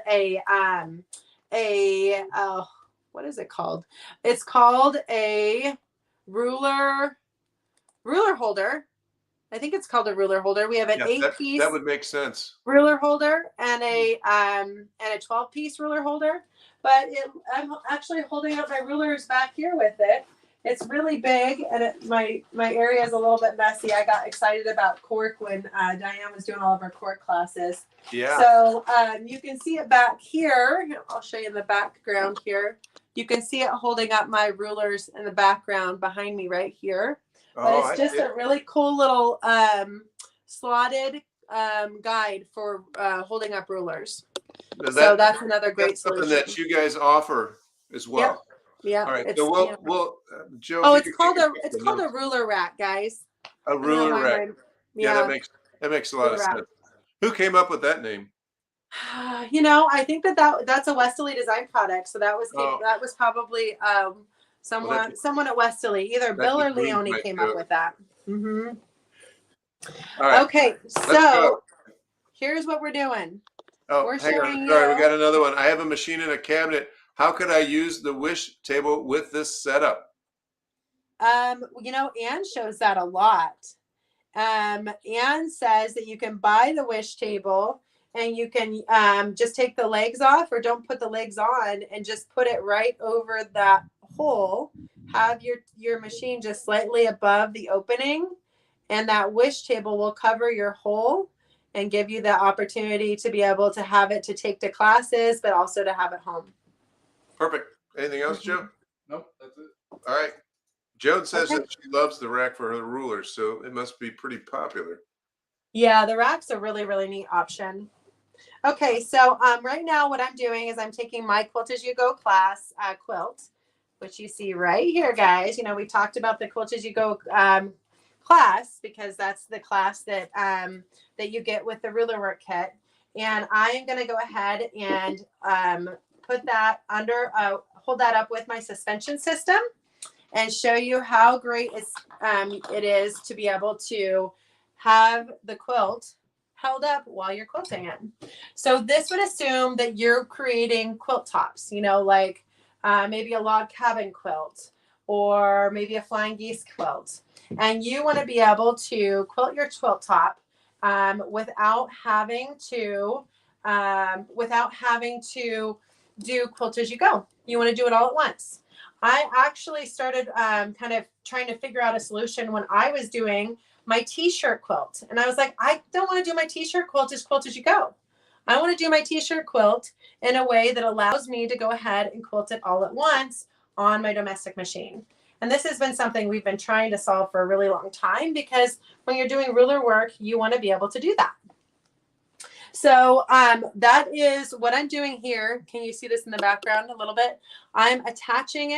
what is it called? It's called a ruler holder. I think it's called a ruler holder. We have an 8-piece that would make sense. ruler holder and a 12-piece ruler holder. But I'm actually holding up my rulers back here with it. It's really big, and my area is a little bit messy. I got excited about cork when Diane was doing all of our cork classes. Yeah. So you can see it back here. I'll show you in the background here. You can see it holding up my rulers in the background behind me right here. But it's just a really cool little slotted guide for holding up rulers. So that's another great solution. Something that you guys offer as well. Yep. Yeah. All right. So we'll Joe. Oh, it's called a ruler rack, guys. A ruler rack. Yeah, that makes a lot of sense. Who came up with that name? You know, I think that's a Westerly design product. So that was probably someone at Westerly, either Bill or Leonie came up with that. Mm-hmm. All right. Okay, so here's what we're doing. Oh, we're hang on. showing Sorry, we got another one. I have a machine in a cabinet. How could I use the wish table with this setup? You know, Anne shows that a lot. Anne says that you can buy the wish table and you can just take the legs off or don't put the legs on and just put it right over that hole. Have your machine just slightly above the opening, and that wish table will cover your hole and give you the opportunity to be able to have it to take to classes, but also to have at home. Perfect. Anything else, Joe? Nope, that's it. All right. Joan says that she loves the rack for her rulers, so it must be pretty popular. Yeah, the rack's a really, really neat option. Okay, so right now what I'm doing is I'm taking my Quilt As You Go class quilt, which you see right here, guys. You know, we talked about the Quilt As You Go class because that's the class that that you get with the ruler work kit. And I am going to go ahead and put that under, hold that up with my suspension system and show you how great it is to be able to have the quilt held up while you're quilting it. So this would assume that you're creating quilt tops, you know, like maybe a log cabin quilt or maybe a flying geese quilt. And you want to be able to quilt your quilt top without having to do quilt as you go. You want to do it all at once. I actually started kind of trying to figure out a solution when I was doing my t-shirt quilt. And I was like, I don't want to do my t-shirt quilt as you go. I want to do my t-shirt quilt in a way that allows me to go ahead and quilt it all at once on my domestic machine. And this has been something we've been trying to solve for a really long time, because when you're doing ruler work, you want to be able to do that. So that is what I'm doing here. Can you see this in the background a little bit? I'm attaching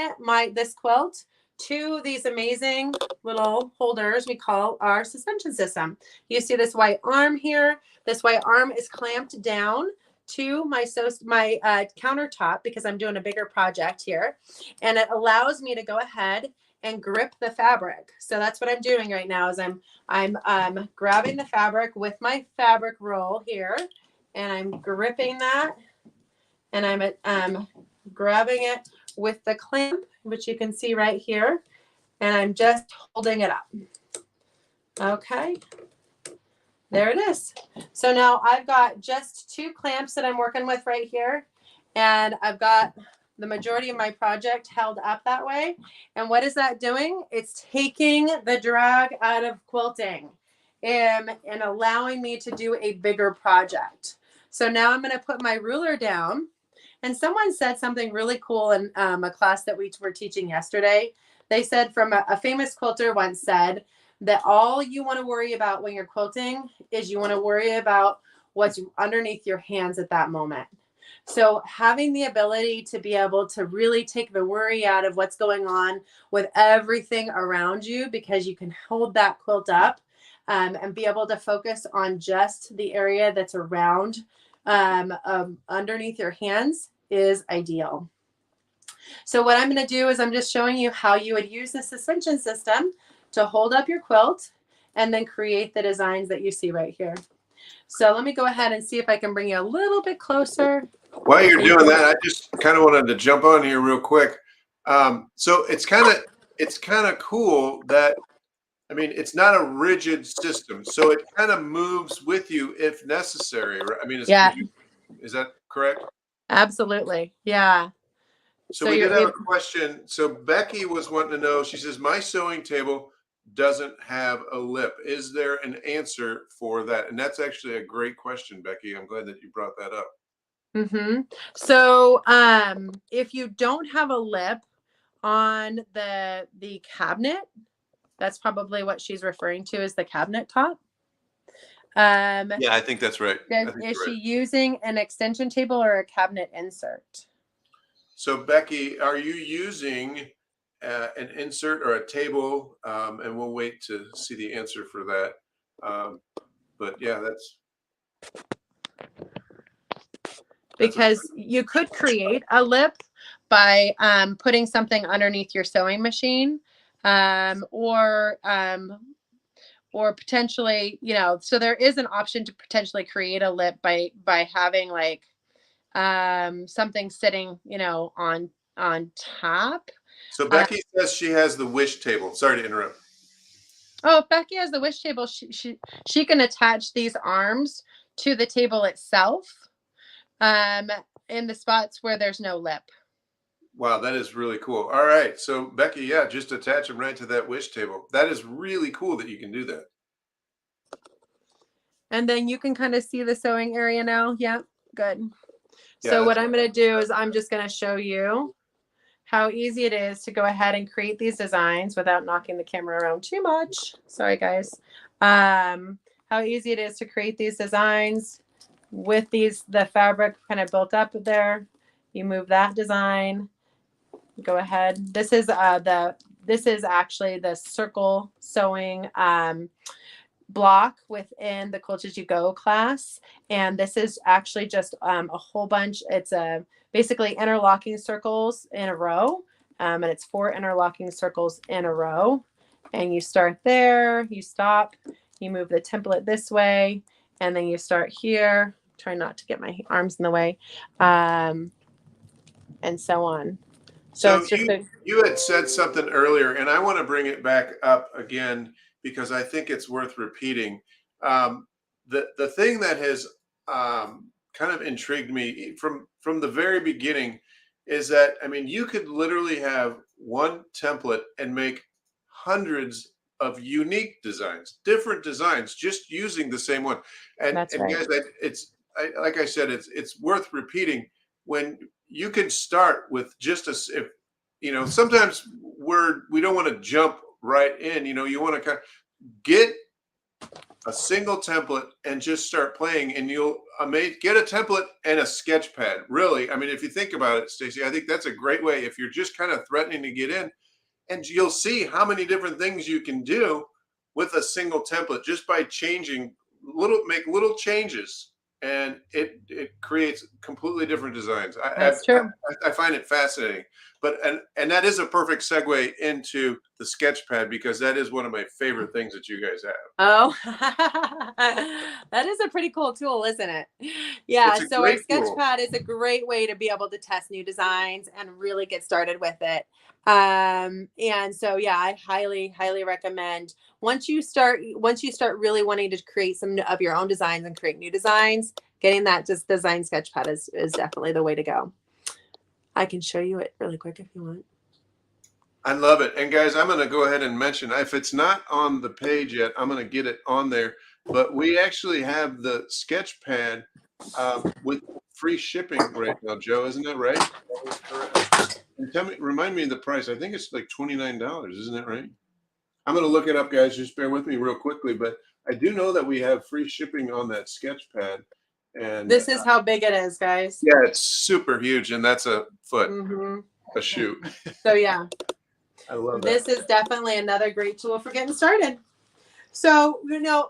this quilt to these amazing little holders we call our suspension system. You see this white arm here. This white arm is clamped down to my countertop because I'm doing a bigger project here. And it allows me to go ahead and grip the fabric. So that's what I'm doing right now is I'm grabbing the fabric with my fabric roll here, and I'm gripping that, and I'm grabbing it with the clamp, which you can see right here, and I'm just holding it up. Okay, there it is. So now I've got just 2 clamps that I'm working with right here, and I've got the majority of my project held up that way. And what is that doing? It's taking the drag out of quilting and allowing me to do a bigger project. So now I'm going to put my ruler down. And someone said something really cool in a class that we were teaching yesterday. They said from a famous quilter once said that all you want to worry about when you're quilting is you want to worry about what's underneath your hands at that moment. So having the ability to be able to really take the worry out of what's going on with everything around you, because you can hold that quilt up and be able to focus on just the area that's around underneath your hands is ideal. So what I'm going to do is I'm just showing you how you would use the suspension system to hold up your quilt and then create the designs that you see right here. So let me go ahead and see if I can bring you a little bit closer. While you're doing that, I just kind of wanted to jump on here real quick. So it's kind of cool that, I mean, it's not a rigid system, so it kind of moves with you if necessary. Right? I mean, is that correct? Absolutely. Yeah. So we did have a question. So Becky was wanting to know, she says, my sewing table doesn't have a lip. Is there an answer for that? And that's actually a great question, Becky. I'm glad that you brought that up. Mm-hmm. So if you don't have a lip on the cabinet, that's probably what she's referring to as the cabinet top. Yeah, I think that's right. Is she using an extension table or a cabinet insert? So Becky, are you using an insert or a table? And we'll wait to see the answer for that. But yeah, that's because you could create a lip by putting something underneath your sewing machine, or potentially, so there is an option to potentially create a lip by having like something sitting, on top. So Becky says she has the wish table. Sorry to interrupt. Oh, if Becky has the wish table, she can attach these arms to the table itself, in the spots where there's no lip. Wow, that is really cool. All right, so Becky, yeah, just attach them right to that wish table. That is really cool that you can do that. And then you can kind of see the sewing area now. Yeah, good. Yeah, so what I'm going to do is I'm just going to show you how easy it is to go ahead and create these designs without knocking the camera around too much. Sorry, guys. How easy it is to create these designs with the fabric kind of built up there. You move that design. Go ahead. This is actually the circle sewing block within the Quilt As You Go class, and this is actually just a whole bunch. It's basically interlocking circles in a row, and it's 4 interlocking circles in a row. And you start there, you stop, you move the template this way, and then you start here. Try not to get my arms in the way, and so on. So it's just you had said something earlier, and I want to bring it back up again because I think it's worth repeating. the thing that has kind of intrigued me from the very beginning is that, I mean, you could literally have one template and make hundreds of unique designs, different designs, just using the same one. That's And right. guys, like I said, it's worth repeating. When you can start with just if sometimes we don't want to jump right in. You want to kind of get a single template and just start playing, and you'll get a template and a sketch pad. Really, I mean, if you think about it, Stacy, I think that's a great way if you're just kind of threatening to get in, and you'll see how many different things you can do with a single template just by make little changes, and it creates completely different designs. That's true. I find it fascinating. But and that is a perfect segue into the sketch pad, because that is one of my favorite things that you guys have. Oh, that is a pretty cool tool, isn't it? Yeah. It's a So our great sketch tool. pad is a great way to be able to test new designs and really get started with it. And so, yeah, I highly, highly recommend once you start really wanting to create some of your own designs and create new designs, getting that just design sketch pad is definitely the way to go. I can show you it really quick if you want. I love it. And guys, I'm going to go ahead and mention, if it's not on the page yet, I'm going to get it on there. But we actually have the sketch pad with free shipping right now, Joe. Isn't that right? That is correct. And remind me of the price. I think it's like $29. Isn't that right? I'm going to look it up, guys. Just bear with me real quickly. But I do know that we have free shipping on that sketch pad. And This is how big it is, guys. yeah, it's super huge. And that's a foot, a shoe. So, yeah. I love that. This is definitely another great tool for getting started. So,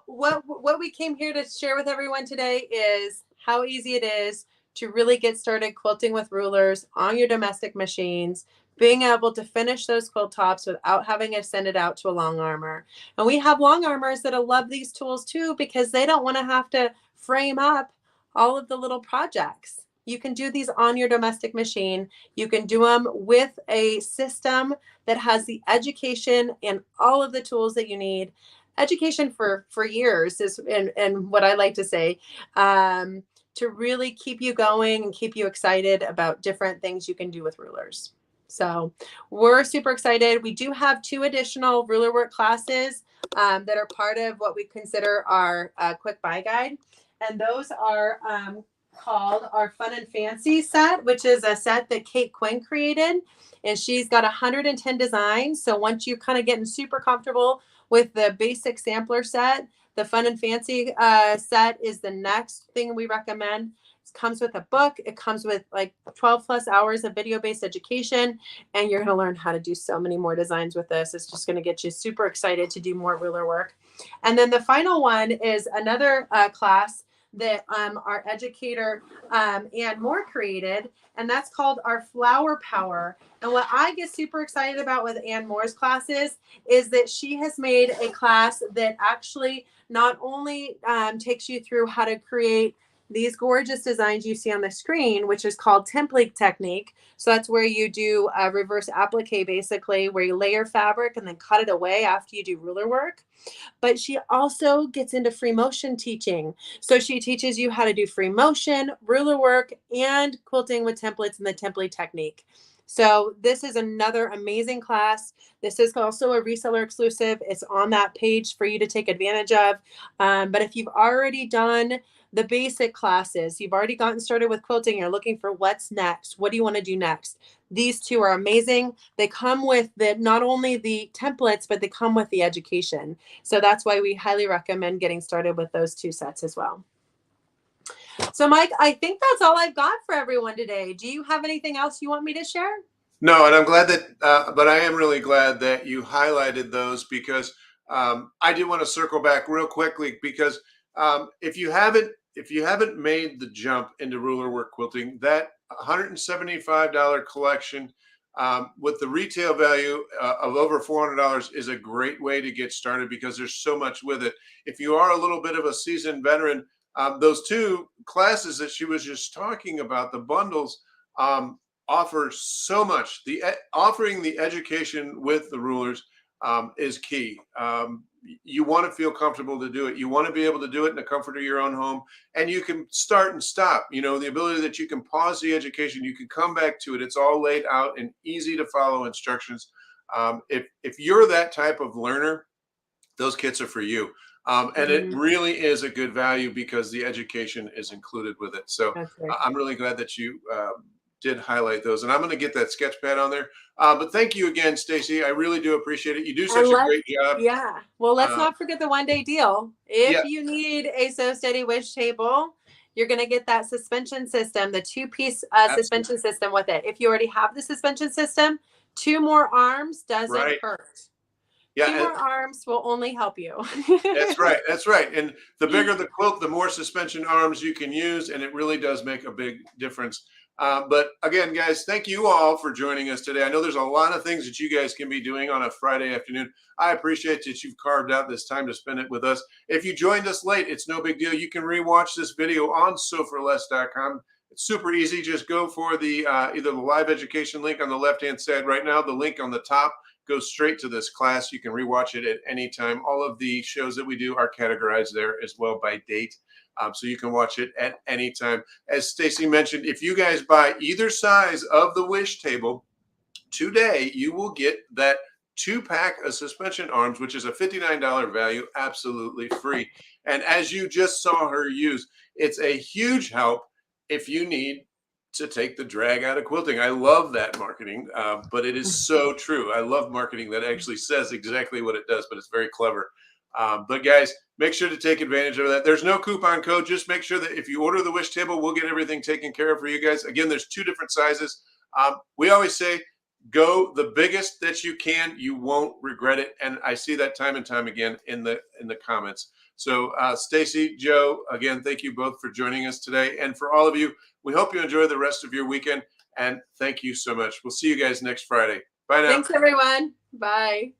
what we came here to share with everyone today is how easy it is to really get started quilting with rulers on your domestic machines, being able to finish those quilt tops without having to send it out to a long armor. And we have long armors that'll love these tools too, because they don't want to have to frame up all of the little projects. You can do these on your domestic machine. You can do them with a system that has the education and all of the tools that you need. Education for years is, and what I like to say, to really keep you going and keep you excited about different things you can do with rulers. So we're super excited. We do have 2 additional ruler work classes that are part of what we consider our quick buy guide. And those are called our Fun and Fancy set, which is a set that Kate Quinn created. And she's got 110 designs. So once you kind of getting super comfortable with the basic sampler set, the Fun and Fancy set is the next thing we recommend. It comes with a book. It comes with like 12 plus hours of video-based education. And you're going to learn how to do so many more designs with this. It's just going to get you super excited to do more ruler work. And then the final one is another class that our educator Ann Moore created, and that's called our Flower Power. And what I get super excited about with Ann Moore's classes is that she has made a class that actually not only takes you through how to create these gorgeous designs you see on the screen, which is called template technique. So that's where you do a reverse applique, basically, where you layer fabric and then cut it away after you do ruler work. But she also gets into free motion teaching. So she teaches you how to do free motion, ruler work, and quilting with templates and the template technique. So this is another amazing class. This is also a reseller exclusive. It's on that page for you to take advantage of. But if you've already done the basic classes, you've already gotten started with quilting, you're looking for what's next, what do you want to do next? These 2 are amazing. They come with not only the templates, but they come with the education. So that's why we highly recommend getting started with those 2 sets as well. So Mike, I think that's all I've got for everyone today. Do you have anything else you want me to share? No, and I'm glad that, but I am really glad that you highlighted those, because I do want to circle back real quickly, because if you haven't made the jump into ruler work quilting, that $175 collection with the retail value of over $400 is a great way to get started, because there's so much with it. If you are a little bit of a seasoned veteran, those 2 classes that she was just talking about, the bundles, offer so much. Offering the education with the rulers, is key. You want to feel comfortable to do it. You want to be able to do it in the comfort of your own home, and you can start and stop. You know, the ability that you can pause the education, you can come back to it. It's all laid out in easy to follow instructions. If you're that type of learner, those kits are for you. And it Mhm. really is a good value because the education is included with it. So That's right. I'm really glad that you did highlight those. And I'm going to get that sketch pad on there. But thank you again, Stacy. I really do appreciate it. You do And such a great job. yeah. Well, let's Uh, not forget the 1-day deal. If yeah, you need a So Steady wish table, you're going to get that suspension system, the 2-piece absolutely. suspension system with it. If you already have the suspension system, 2 more arms doesn't Right. hurt. Yeah. 2 more arms will only help you. That's right. That's right. And the bigger the quilt, the more suspension arms you can use, and it really does make a big difference. But again, guys, thank you all for joining us today. I know there's a lot of things that you guys can be doing on a Friday afternoon. I appreciate that you've carved out this time to spend it with us. If you joined us late, it's no big deal. You can rewatch this video on SewForLess.com. It's super easy. Just go for the either the live education link on the left-hand side right now, the link on the top goes straight to this class. You can rewatch it at any time. All of the shows that we do are categorized there as well by date. So you can watch it at any time. As Stacy mentioned, if you guys buy either size of the wish table today, you will get that 2-pack of suspension arms, which is a $59 value, absolutely free. And as you just saw her use, it's a huge help if you need to take the drag out of quilting. I love that marketing, but it is so true. I love marketing that actually says exactly what it does, but it's very clever. But guys, make sure to take advantage of that. There's no coupon code. Just make sure that if you order the wish table, we'll get everything taken care of for you guys. Again, there's 2 different sizes. We always say, go the biggest that you can. You won't regret it. And I see that time and time again in the comments. So Stacy, Joe, again, thank you both for joining us today. And for all of you, we hope you enjoy the rest of your weekend. And thank you so much. We'll see you guys next Friday. Bye now. Thanks, everyone. Bye.